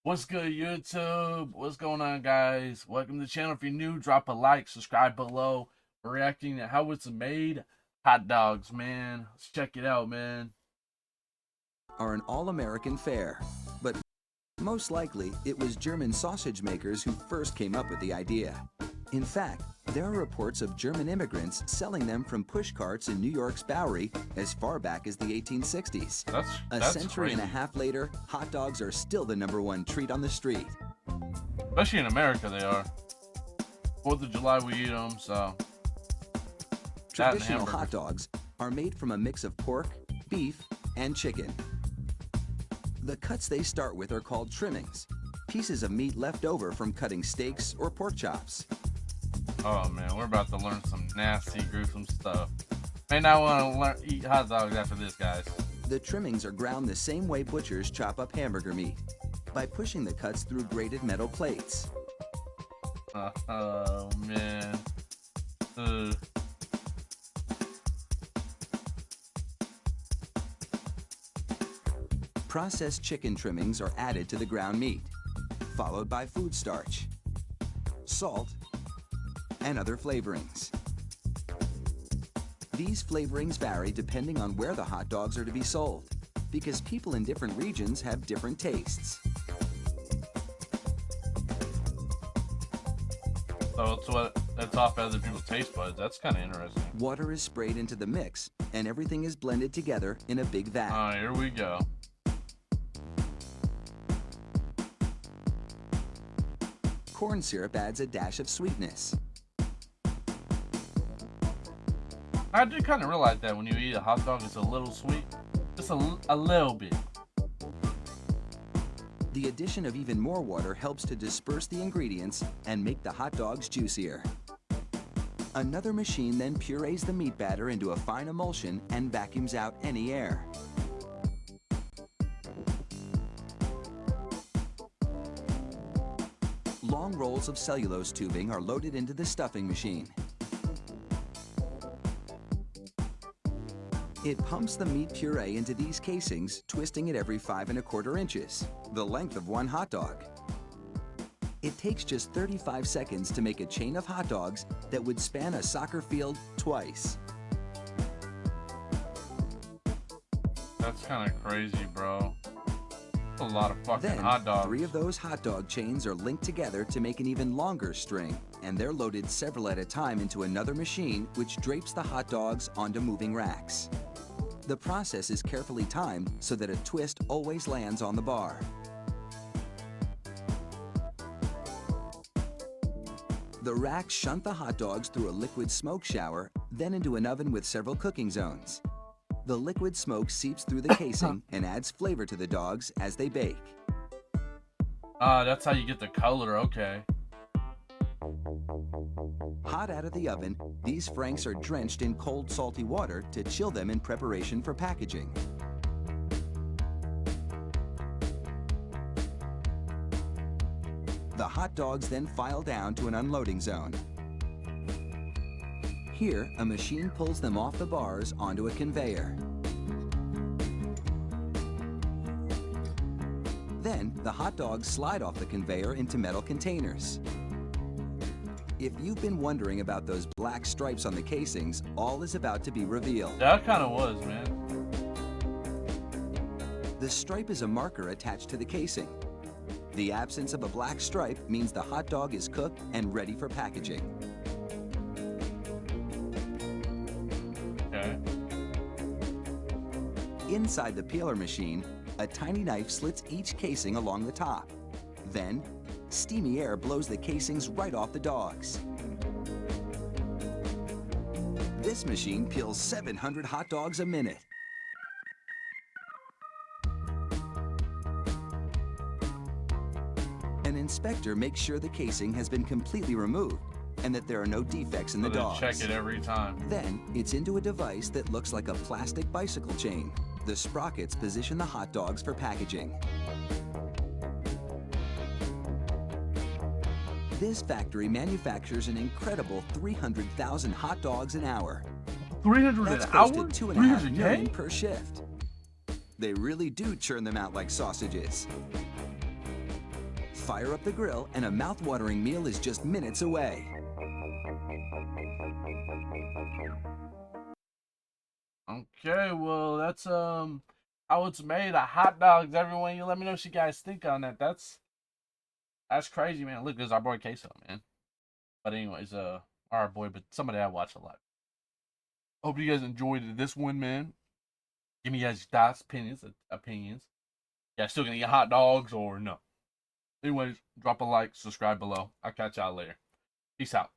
What's good, YouTube? What's going on, guys? Welcome to the channel. If you're new, drop a like, subscribe below. We're reacting to how it's made. Hot dogs, man. Let's check it out, man. Are an all-American fare, but most likely it was German sausage makers who first came up with the idea. In fact, there are reports of German immigrants selling them from push carts in New York's Bowery as far back as the 1860s. A century crazy. and a half later, hot dogs are still the #1 treat on the street. Especially in America, they are. 4th of July, we eat them, so. Traditional hot dogs are made from a mix of pork, beef, and chicken. The cuts they start with are called trimmings, pieces of meat left over from cutting steaks or pork chops. Oh, man, we're about to learn some nasty, gruesome stuff. May not want to eat hot dogs after this, guys. The trimmings are ground the same way butchers chop up hamburger meat, by pushing the cuts through grated metal plates. Oh, man. Ugh. Processed chicken trimmings are added to the ground meat, followed by food starch, salt, and other flavorings. These flavorings vary depending on where the hot dogs are to be sold, because people in different regions have different tastes. So that's off other people's taste buds. That's kind of interesting. Water is sprayed into the mix, and everything is blended together in a big vat. Oh, here we go. Corn syrup adds a dash of sweetness. I did kind of realize that when you eat a hot dog, it's a little sweet. Just a little bit. The addition of even more water helps to disperse the ingredients and make the hot dogs juicier. Another machine then purees the meat batter into a fine emulsion and vacuums out any air. Long rolls of cellulose tubing are loaded into the stuffing machine. It pumps the meat puree into these casings, twisting it every 5 1/4 inches, the length of one hot dog. It takes just 35 seconds to make a chain of hot dogs that would span a soccer field twice. That's kind of crazy, bro. That's a lot of fucking hot dogs. 3 of those hot dog chains are linked together to make an even longer string, and they're loaded several at a time into another machine which drapes the hot dogs onto moving racks. The process is carefully timed so that a twist always lands on the bar. The racks shunt the hot dogs through a liquid smoke shower, then into an oven with several cooking zones. The liquid smoke seeps through the casing and adds flavor to the dogs as they bake. That's how you get the color, okay. Hot out of the oven, these franks are drenched in cold, salty water to chill them in preparation for packaging. The hot dogs then file down to an unloading zone. Here, a machine pulls them off the bars onto a conveyor. Then, the hot dogs slide off the conveyor into metal containers. If you've been wondering about those black stripes on the casings, all is about to be revealed. That kind of was, man. The stripe is a marker attached to the casing. The absence of a black stripe means the hot dog is cooked and ready for packaging. Okay. Inside the peeler machine, a tiny knife slits each casing along the top. Then, steamy air blows the casings right off the dogs. This machine peels 700 hot dogs a minute. An inspector makes sure the casing has been completely removed and that there are no defects in the dogs. Check it every time. Then, it's into a device that looks like a plastic bicycle chain. The sprockets position the hot dogs for packaging. This factory manufactures an incredible 300,000 hot dogs an hour. 300 That's an close hour? to 2.5 300K? million per shift. They really do churn them out like sausages. Fire up the grill and a mouth-watering meal is just minutes away. Okay, well that's how it's made. A hot dogs, everyone. You let me know what you guys think on that. That's crazy, man. Look, there's our boy Queso, man. But anyways, our boy, but somebody I watch a lot. Hope you guys enjoyed this one, man. Give me guys thoughts, opinions. Yeah, still gonna eat hot dogs or no? Anyways, drop a like, subscribe below. I'll catch y'all later. Peace out.